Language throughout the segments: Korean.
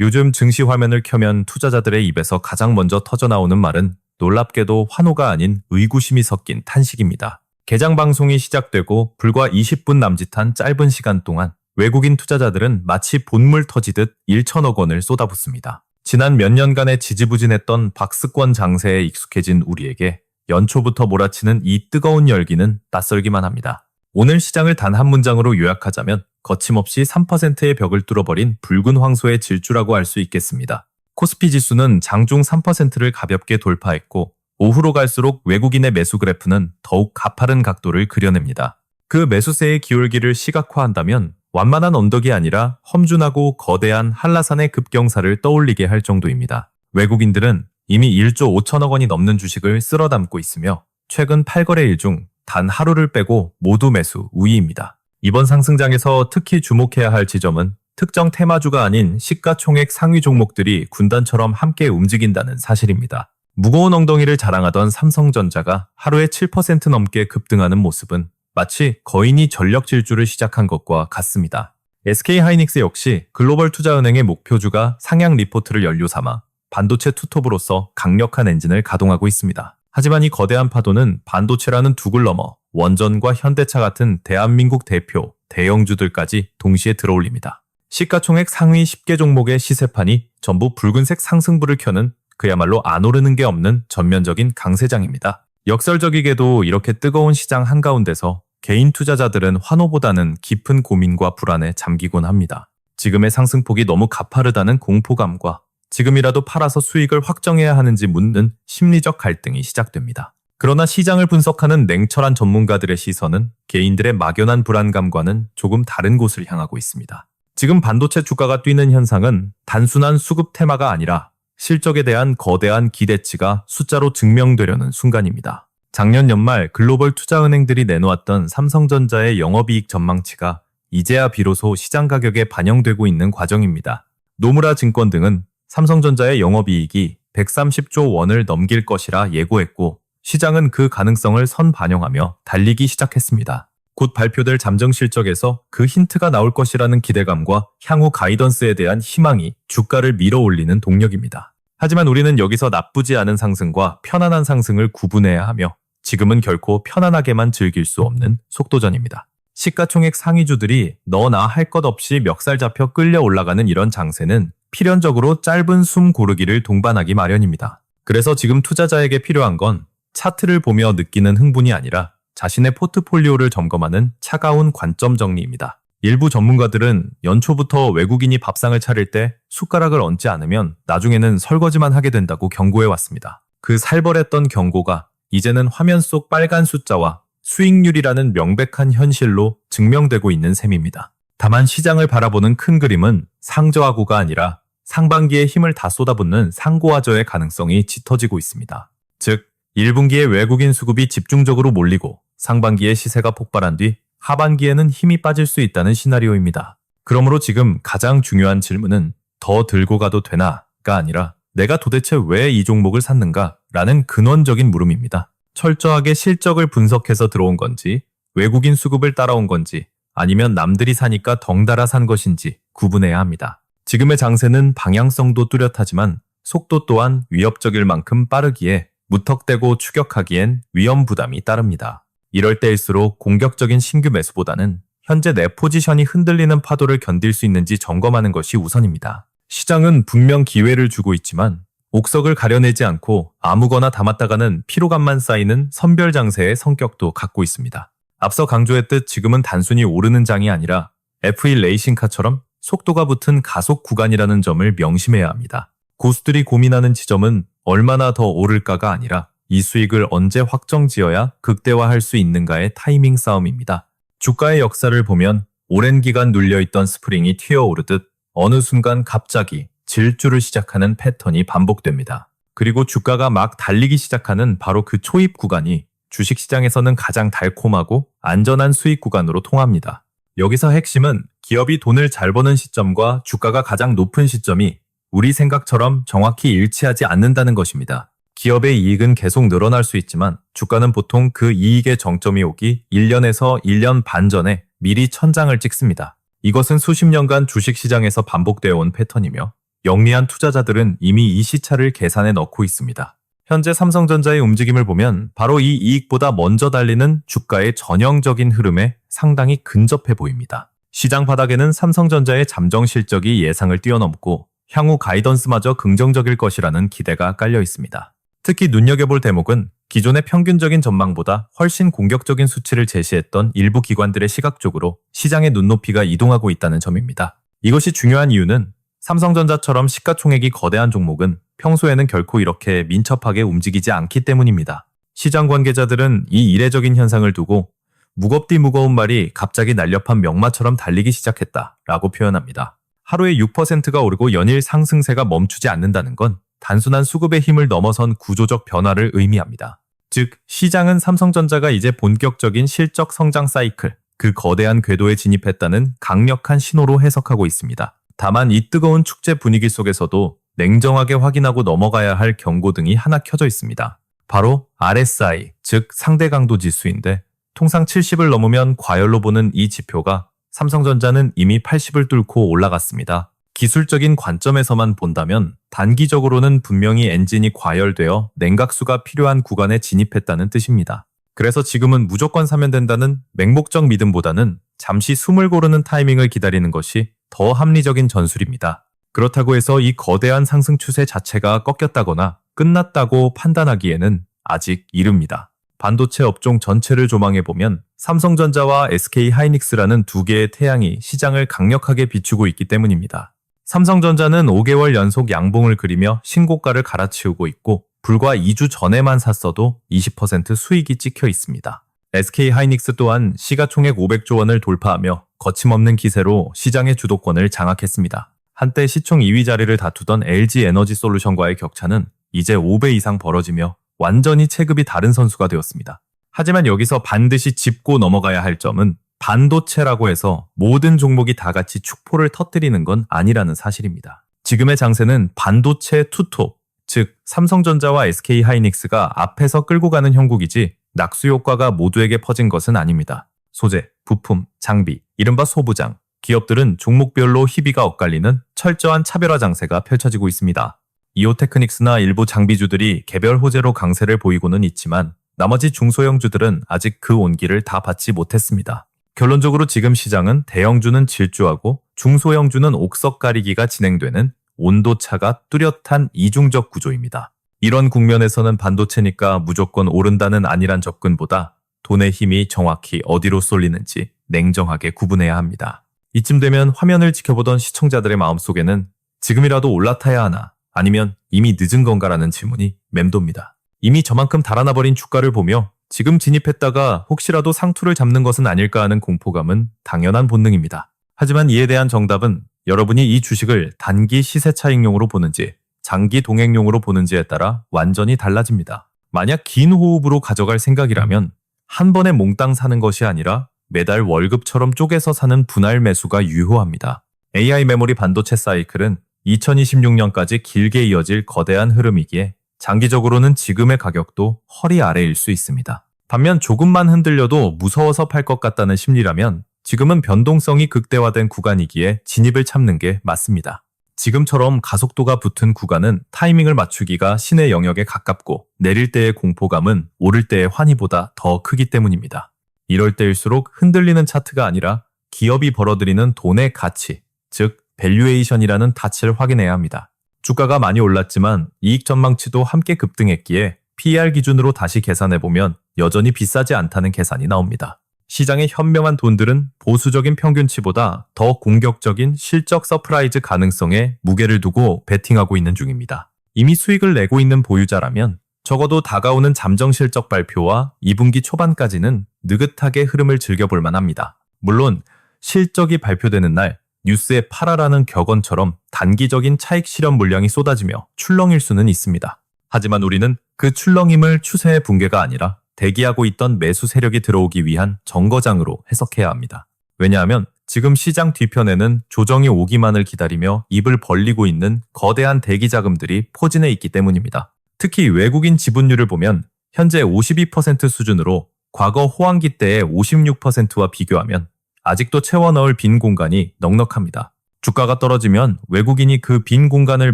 요즘 증시 화면을 켜면 투자자들의 입에서 가장 먼저 터져나오는 말은 놀랍게도 환호가 아닌 의구심이 섞인 탄식입니다. 개장 방송이 시작되고 불과 20분 남짓한 짧은 시간 동안 외국인 투자자들은 마치 본물 터지듯 1천억 원을 쏟아붓습니다. 지난 몇 년간의 지지부진했던 박스권 장세에 익숙해진 우리에게 연초부터 몰아치는 이 뜨거운 열기는 낯설기만 합니다. 오늘 시장을 단 한 문장으로 요약하자면 거침없이 3%의 벽을 뚫어버린 붉은 황소의 질주라고 할 수 있겠습니다. 코스피 지수는 장중 3%를 가볍게 돌파했고 오후로 갈수록 외국인의 매수 그래프는 더욱 가파른 각도를 그려냅니다. 그 매수세의 기울기를 시각화한다면 완만한 언덕이 아니라 험준하고 거대한 한라산의 급경사를 떠올리게 할 정도입니다. 외국인들은 이미 1조 5천억 원이 넘는 주식을 쓸어 담고 있으며 최근 8거래일 중 단 하루를 빼고 모두 매수 우위입니다. 이번 상승장에서 특히 주목해야 할 지점은 특정 테마주가 아닌 시가총액 상위 종목들이 군단처럼 함께 움직인다는 사실입니다. 무거운 엉덩이를 자랑하던 삼성전자가 하루에 7% 넘게 급등하는 모습은 마치 거인이 전력 질주를 시작한 것과 같습니다. SK하이닉스 역시 글로벌 투자은행의 목표주가 상향 리포트를 연료 삼아 반도체 투톱으로서 강력한 엔진을 가동하고 있습니다. 하지만 이 거대한 파도는 반도체라는 둑을 넘어 원전과 현대차 같은 대한민국 대표 대형주들까지 동시에 들어올립니다. 시가총액 상위 10개 종목의 시세판이 전부 붉은색 상승불을 켜는 그야말로 안 오르는 게 없는 전면적인 강세장입니다. 역설적이게도 이렇게 뜨거운 시장 한가운데서 개인 투자자들은 환호보다는 깊은 고민과 불안에 잠기곤 합니다. 지금의 상승폭이 너무 가파르다는 공포감과 지금이라도 팔아서 수익을 확정해야 하는지 묻는 심리적 갈등이 시작됩니다. 그러나 시장을 분석하는 냉철한 전문가들의 시선은 개인들의 막연한 불안감과는 조금 다른 곳을 향하고 있습니다. 지금 반도체 주가가 뛰는 현상은 단순한 수급 테마가 아니라 실적에 대한 거대한 기대치가 숫자로 증명되려는 순간입니다. 작년 연말 글로벌 투자은행들이 내놓았던 삼성전자의 영업이익 전망치가 이제야 비로소 시장 가격에 반영되고 있는 과정입니다. 노무라 증권 등은 삼성전자의 영업이익이 130조 원을 넘길 것이라 예고했고 시장은 그 가능성을 선반영하며 달리기 시작했습니다. 곧 발표될 잠정 실적에서 그 힌트가 나올 것이라는 기대감과 향후 가이던스에 대한 희망이 주가를 밀어올리는 동력입니다. 하지만 우리는 여기서 나쁘지 않은 상승과 편안한 상승을 구분해야 하며 지금은 결코 편안하게만 즐길 수 없는 속도전입니다. 시가총액 상위주들이 너나 할 것 없이 멱살 잡혀 끌려 올라가는 이런 장세는 필연적으로 짧은 숨 고르기를 동반하기 마련입니다. 그래서 지금 투자자에게 필요한 건 차트를 보며 느끼는 흥분이 아니라 자신의 포트폴리오를 점검하는 차가운 관점 정리입니다. 일부 전문가들은 연초부터 외국인이 밥상을 차릴 때 숟가락을 얹지 않으면 나중에는 설거지만 하게 된다고 경고해왔습니다. 그 살벌했던 경고가 이제는 화면 속 빨간 숫자와 수익률이라는 명백한 현실로 증명되고 있는 셈입니다. 다만 시장을 바라보는 큰 그림은 상저하고가 아니라 상반기에 힘을 다 쏟아붓는 상고하저의 가능성이 짙어지고 있습니다. 즉, 1분기에 외국인 수급이 집중적으로 몰리고 상반기에 시세가 폭발한 뒤 하반기에는 힘이 빠질 수 있다는 시나리오입니다. 그러므로 지금 가장 중요한 질문은 더 들고 가도 되나가 아니라 내가 도대체 왜 이 종목을 샀는가 라는 근원적인 물음입니다. 철저하게 실적을 분석해서 들어온 건지 외국인 수급을 따라온 건지 아니면 남들이 사니까 덩달아 산 것인지 구분해야 합니다. 지금의 장세는 방향성도 뚜렷하지만 속도 또한 위협적일 만큼 빠르기에 무턱대고 추격하기엔 위험 부담이 따릅니다. 이럴 때일수록 공격적인 신규 매수보다는 현재 내 포지션이 흔들리는 파도를 견딜 수 있는지 점검하는 것이 우선입니다. 시장은 분명 기회를 주고 있지만 옥석을 가려내지 않고 아무거나 담았다가는 피로감만 쌓이는 선별 장세의 성격도 갖고 있습니다. 앞서 강조했듯 지금은 단순히 오르는 장이 아니라 F1 레이싱카처럼 속도가 붙은 가속 구간이라는 점을 명심해야 합니다. 고수들이 고민하는 지점은 얼마나 더 오를까가 아니라 이 수익을 언제 확정지어야 극대화할 수 있는가의 타이밍 싸움입니다. 주가의 역사를 보면 오랜 기간 눌려있던 스프링이 튀어오르듯 어느 순간 갑자기 질주를 시작하는 패턴이 반복됩니다. 그리고 주가가 막 달리기 시작하는 바로 그 초입 구간이 주식시장에서는 가장 달콤하고 안전한 수익 구간으로 통합니다. 여기서 핵심은 기업이 돈을 잘 버는 시점과 주가가 가장 높은 시점이 우리 생각처럼 정확히 일치하지 않는다는 것입니다. 기업의 이익은 계속 늘어날 수 있지만 주가는 보통 그 이익의 정점이 오기 1년에서 1년 반 전에 미리 천장을 찍습니다. 이것은 수십 년간 주식시장에서 반복되어 온 패턴이며 영리한 투자자들은 이미 이 시차를 계산에 넣고 있습니다. 현재 삼성전자의 움직임을 보면 바로 이 이익보다 먼저 달리는 주가의 전형적인 흐름에 상당히 근접해 보입니다. 시장 바닥에는 삼성전자의 잠정 실적이 예상을 뛰어넘고 향후 가이던스마저 긍정적일 것이라는 기대가 깔려 있습니다. 특히 눈여겨볼 대목은 기존의 평균적인 전망보다 훨씬 공격적인 수치를 제시했던 일부 기관들의 시각 쪽으로 시장의 눈높이가 이동하고 있다는 점입니다. 이것이 중요한 이유는 삼성전자처럼 시가총액이 거대한 종목은 평소에는 결코 이렇게 민첩하게 움직이지 않기 때문입니다. 시장 관계자들은 이 이례적인 현상을 두고 무겁디 무거운 말이 갑자기 날렵한 명마처럼 달리기 시작했다라고 표현합니다. 하루에 6%가 오르고 연일 상승세가 멈추지 않는다는 건 단순한 수급의 힘을 넘어선 구조적 변화를 의미합니다. 즉, 시장은 삼성전자가 이제 본격적인 실적 성장 사이클, 그 거대한 궤도에 진입했다는 강력한 신호로 해석하고 있습니다. 다만 이 뜨거운 축제 분위기 속에서도 냉정하게 확인하고 넘어가야 할 경고등이 하나 켜져 있습니다. 바로 RSI, 즉 상대 강도 지수인데 통상 70을 넘으면 과열로 보는 이 지표가 삼성전자는 이미 80을 뚫고 올라갔습니다. 기술적인 관점에서만 본다면 단기적으로는 분명히 엔진이 과열되어 냉각수가 필요한 구간에 진입했다는 뜻입니다. 그래서 지금은 무조건 사면 된다는 맹목적 믿음보다는 잠시 숨을 고르는 타이밍을 기다리는 것이 더 합리적인 전술입니다. 그렇다고 해서 이 거대한 상승 추세 자체가 꺾였다거나 끝났다고 판단하기에는 아직 이릅니다. 반도체 업종 전체를 조망해보면 삼성전자와 SK하이닉스라는 두 개의 태양이 시장을 강력하게 비추고 있기 때문입니다. 삼성전자는 5개월 연속 양봉을 그리며 신고가를 갈아치우고 있고 불과 2주 전에만 샀어도 20% 수익이 찍혀 있습니다. SK하이닉스 또한 시가총액 500조 원을 돌파하며 거침없는 기세로 시장의 주도권을 장악했습니다. 한때 시총 2위 자리를 다투던 LG에너지솔루션과의 격차는 이제 5배 이상 벌어지며 완전히 체급이 다른 선수가 되었습니다. 하지만 여기서 반드시 짚고 넘어가야 할 점은 반도체라고 해서 모든 종목이 다 같이 축포를 터뜨리는 건 아니라는 사실입니다. 지금의 장세는 반도체 투톱, 즉 삼성전자와 SK하이닉스가 앞에서 끌고 가는 형국이지 낙수 효과가 모두에게 퍼진 것은 아닙니다. 소재, 부품, 장비, 이른바 소부장, 기업들은 종목별로 희비가 엇갈리는 철저한 차별화 장세가 펼쳐지고 있습니다. 이오테크닉스나 일부 장비주들이 개별 호재로 강세를 보이고는 있지만 나머지 중소형주들은 아직 그 온기를 다 받지 못했습니다. 결론적으로 지금 시장은 대형주는 질주하고 중소형주는 옥석 가리기가 진행되는 온도차가 뚜렷한 이중적 구조입니다. 이런 국면에서는 반도체니까 무조건 오른다는 아니란 접근보다 돈의 힘이 정확히 어디로 쏠리는지 냉정하게 구분해야 합니다. 이쯤 되면 화면을 지켜보던 시청자들의 마음속에는 지금이라도 올라타야 하나 아니면 이미 늦은 건가라는 질문이 맴돕니다. 이미 저만큼 달아나버린 주가를 보며 지금 진입했다가 혹시라도 상투를 잡는 것은 아닐까 하는 공포감은 당연한 본능입니다. 하지만 이에 대한 정답은 여러분이 이 주식을 단기 시세 차익용으로 보는지 장기 동행용으로 보는지에 따라 완전히 달라집니다. 만약 긴 호흡으로 가져갈 생각이라면 한 번에 몽땅 사는 것이 아니라 매달 월급처럼 쪼개서 사는 분할 매수가 유효합니다. AI 메모리 반도체 사이클은 2026년까지 길게 이어질 거대한 흐름이기에 장기적으로는 지금의 가격도 허리 아래일 수 있습니다. 반면 조금만 흔들려도 무서워서 팔 것 같다는 심리라면 지금은 변동성이 극대화된 구간이기에 진입을 참는 게 맞습니다. 지금처럼 가속도가 붙은 구간은 타이밍을 맞추기가 신의 영역에 가깝고 내릴 때의 공포감은 오를 때의 환희보다 더 크기 때문입니다. 이럴 때일수록 흔들리는 차트가 아니라 기업이 벌어들이는 돈의 가치, 즉 밸류에이션이라는 탓을 확인해야 합니다. 주가가 많이 올랐지만 이익 전망치도 함께 급등했기에 PER 기준으로 다시 계산해보면 여전히 비싸지 않다는 계산이 나옵니다. 시장의 현명한 돈들은 보수적인 평균치보다 더 공격적인 실적 서프라이즈 가능성에 무게를 두고 베팅하고 있는 중입니다. 이미 수익을 내고 있는 보유자라면 적어도 다가오는 잠정 실적 발표와 2분기 초반까지는 느긋하게 흐름을 즐겨볼 만합니다. 물론 실적이 발표되는 날 뉴스에 팔아라는 격언처럼 단기적인 차익 실현 물량이 쏟아지며 출렁일 수는 있습니다. 하지만 우리는 그 출렁임을 추세의 붕괴가 아니라 대기하고 있던 매수 세력이 들어오기 위한 정거장으로 해석해야 합니다. 왜냐하면 지금 시장 뒤편에는 조정이 오기만을 기다리며 입을 벌리고 있는 거대한 대기 자금들이 포진해 있기 때문입니다. 특히 외국인 지분율을 보면 현재 52% 수준으로 과거 호황기 때의 56%와 비교하면 아직도 채워 넣을 빈 공간이 넉넉합니다. 주가가 떨어지면 외국인이 그 빈 공간을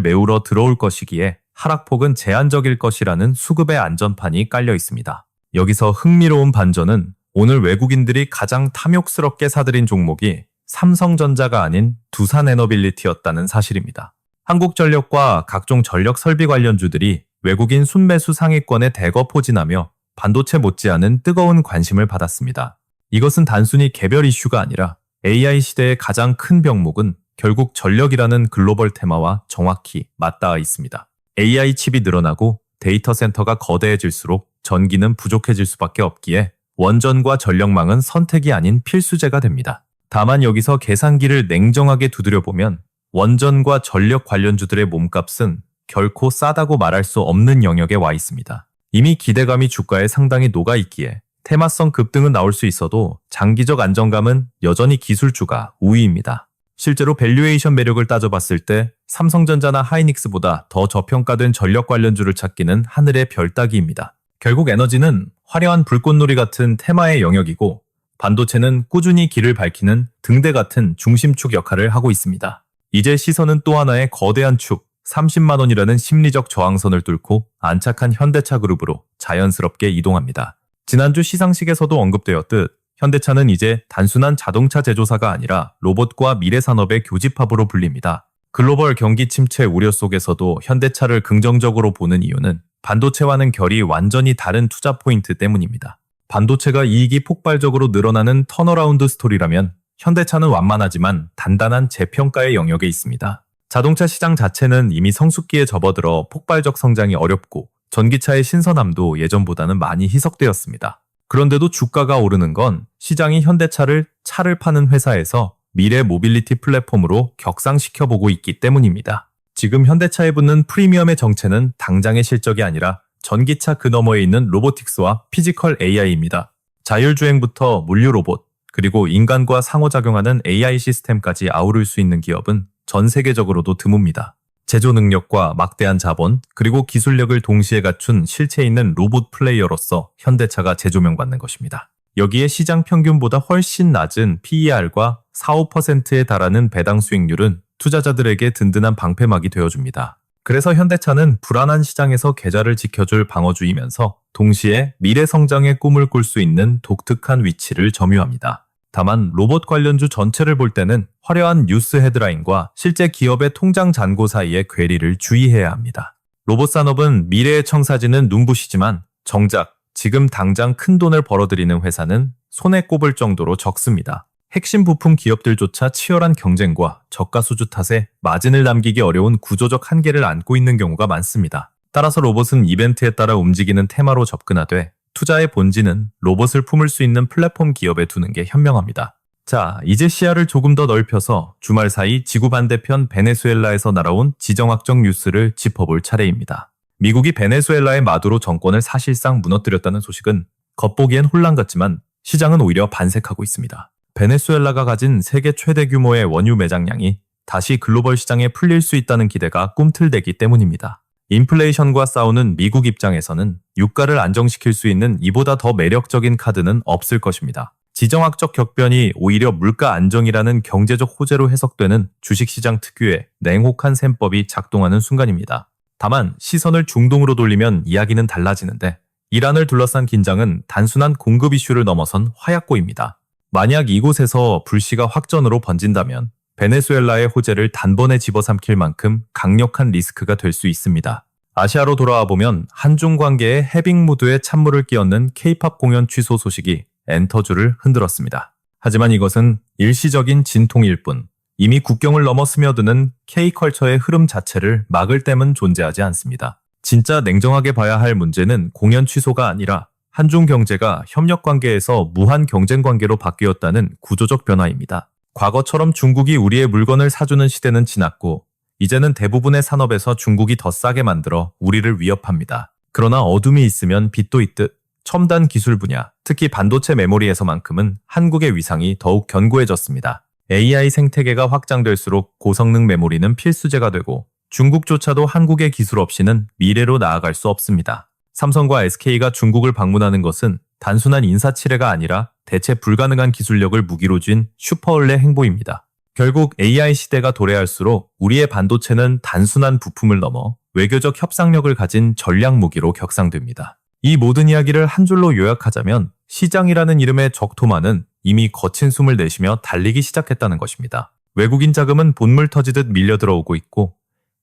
메우러 들어올 것이기에 하락폭은 제한적일 것이라는 수급의 안전판이 깔려 있습니다. 여기서 흥미로운 반전은 오늘 외국인들이 가장 탐욕스럽게 사들인 종목이 삼성전자가 아닌 두산에너빌리티였다는 사실입니다. 한국전력과 각종 전력 설비 관련주들이 외국인 순매수 상위권에 대거 포진하며 반도체 못지않은 뜨거운 관심을 받았습니다. 이것은 단순히 개별 이슈가 아니라 AI 시대의 가장 큰 병목은 결국 전력이라는 글로벌 테마와 정확히 맞닿아 있습니다. AI 칩이 늘어나고 데이터 센터가 거대해질수록 전기는 부족해질 수밖에 없기에 원전과 전력망은 선택이 아닌 필수제가 됩니다. 다만 여기서 계산기를 냉정하게 두드려보면 원전과 전력 관련주들의 몸값은 결코 싸다고 말할 수 없는 영역에 와 있습니다. 이미 기대감이 주가에 상당히 녹아있기에 테마성 급등은 나올 수 있어도 장기적 안정감은 여전히 기술주가 우위입니다. 실제로 밸류에이션 매력을 따져봤을 때 삼성전자나 하이닉스보다 더 저평가된 전력 관련주를 찾기는 하늘의 별 따기입니다. 결국 에너지는 화려한 불꽃놀이 같은 테마의 영역이고 반도체는 꾸준히 길을 밝히는 등대 같은 중심축 역할을 하고 있습니다. 이제 시선은 또 하나의 거대한 축, 30만 원이라는 심리적 저항선을 뚫고 안착한 현대차 그룹으로 자연스럽게 이동합니다. 지난주 시상식에서도 언급되었듯 현대차는 이제 단순한 자동차 제조사가 아니라 로봇과 미래산업의 교집합으로 불립니다. 글로벌 경기 침체 우려 속에서도 현대차를 긍정적으로 보는 이유는 반도체와는 결이 완전히 다른 투자 포인트 때문입니다. 반도체가 이익이 폭발적으로 늘어나는 턴어라운드 스토리라면 현대차는 완만하지만 단단한 재평가의 영역에 있습니다. 자동차 시장 자체는 이미 성숙기에 접어들어 폭발적 성장이 어렵고 전기차의 신선함도 예전보다는 많이 희석되었습니다. 그런데도 주가가 오르는 건 시장이 현대차를 차를 파는 회사에서 미래 모빌리티 플랫폼으로 격상시켜보고 있기 때문입니다. 지금 현대차에 붙는 프리미엄의 정체는 당장의 실적이 아니라 전기차 그 너머에 있는 로보틱스와 피지컬 AI입니다. 자율주행부터 물류 로봇, 그리고 인간과 상호작용하는 AI 시스템까지 아우를 수 있는 기업은 전 세계적으로도 드뭅니다. 제조 능력과 막대한 자본, 그리고 기술력을 동시에 갖춘 실체 있는 로봇 플레이어로서 현대차가 재조명받는 것입니다. 여기에 시장 평균보다 훨씬 낮은 PER과 4~5%에 달하는 배당 수익률은 투자자들에게 든든한 방패막이 되어줍니다. 그래서 현대차는 불안한 시장에서 계좌를 지켜줄 방어주이면서 동시에 미래 성장의 꿈을 꿀 수 있는 독특한 위치를 점유합니다. 다만 로봇 관련주 전체를 볼 때는 화려한 뉴스 헤드라인과 실제 기업의 통장 잔고 사이의 괴리를 주의해야 합니다. 로봇 산업은 미래의 청사진은 눈부시지만 정작 지금 당장 큰 돈을 벌어들이는 회사는 손에 꼽을 정도로 적습니다. 핵심 부품 기업들조차 치열한 경쟁과 저가 수주 탓에 마진을 남기기 어려운 구조적 한계를 안고 있는 경우가 많습니다. 따라서 로봇은 이벤트에 따라 움직이는 테마로 접근하되 투자의 본질은 로봇을 품을 수 있는 플랫폼 기업에 두는 게 현명합니다. 자, 이제 시야를 조금 더 넓혀서 주말 사이 지구 반대편 베네수엘라에서 날아온 지정학적 뉴스를 짚어볼 차례입니다. 미국이 베네수엘라의 마두로 정권을 사실상 무너뜨렸다는 소식은 겉보기엔 혼란 같지만 시장은 오히려 반색하고 있습니다. 베네수엘라가 가진 세계 최대 규모의 원유 매장량이 다시 글로벌 시장에 풀릴 수 있다는 기대가 꿈틀대기 때문입니다. 인플레이션과 싸우는 미국 입장에서는 유가를 안정시킬 수 있는 이보다 더 매력적인 카드는 없을 것입니다. 지정학적 격변이 오히려 물가 안정이라는 경제적 호재로 해석되는 주식시장 특유의 냉혹한 셈법이 작동하는 순간입니다. 다만 시선을 중동으로 돌리면 이야기는 달라지는데 이란을 둘러싼 긴장은 단순한 공급 이슈를 넘어선 화약고입니다. 만약 이곳에서 불씨가 확전으로 번진다면 베네수엘라의 호재를 단번에 집어삼킬 만큼 강력한 리스크가 될 수 있습니다. 아시아로 돌아와 보면 한중 관계에 해빙 무드에 찬물을 끼얹는 K-팝 공연 취소 소식이 엔터주를 흔들었습니다. 하지만 이것은 일시적인 진통일 뿐 이미 국경을 넘어 스며드는 K-컬처의 흐름 자체를 막을 댐은 존재하지 않습니다. 진짜 냉정하게 봐야 할 문제는 공연 취소가 아니라 한중 경제가 협력 관계에서 무한 경쟁 관계로 바뀌었다는 구조적 변화입니다. 과거처럼 중국이 우리의 물건을 사주는 시대는 지났고 이제는 대부분의 산업에서 중국이 더 싸게 만들어 우리를 위협합니다. 그러나 어둠이 있으면 빛도 있듯 첨단 기술 분야, 특히 반도체 메모리에서만큼은 한국의 위상이 더욱 견고해졌습니다. AI 생태계가 확장될수록 고성능 메모리는 필수제가 되고 중국조차도 한국의 기술 없이는 미래로 나아갈 수 없습니다. 삼성과 SK가 중국을 방문하는 것은 단순한 인사치레가 아니라 대체 불가능한 기술력을 무기로 쥔 슈퍼을레 행보입니다. 결국 AI 시대가 도래할수록 우리의 반도체는 단순한 부품을 넘어 외교적 협상력을 가진 전략 무기로 격상됩니다. 이 모든 이야기를 한 줄로 요약하자면 시장이라는 이름의 적토마는 이미 거친 숨을 내쉬며 달리기 시작했다는 것입니다. 외국인 자금은 본물 터지듯 밀려 들어오고 있고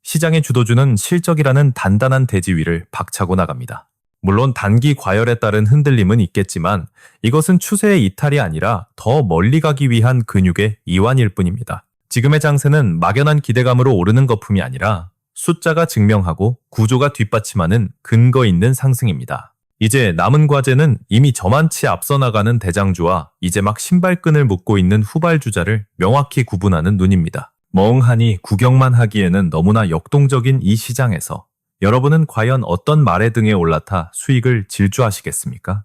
시장의 주도주는 실적이라는 단단한 대지 위를 박차고 나갑니다. 물론 단기 과열에 따른 흔들림은 있겠지만 이것은 추세의 이탈이 아니라 더 멀리 가기 위한 근육의 이완일 뿐입니다. 지금의 장세는 막연한 기대감으로 오르는 거품이 아니라 숫자가 증명하고 구조가 뒷받침하는 근거 있는 상승입니다. 이제 남은 과제는 이미 저만치 앞서 나가는 대장주와 이제 막 신발끈을 묶고 있는 후발주자를 명확히 구분하는 눈입니다. 멍하니 구경만 하기에는 너무나 역동적인 이 시장에서 여러분은 과연 어떤 말의 등에 올라타 수익을 질주하시겠습니까?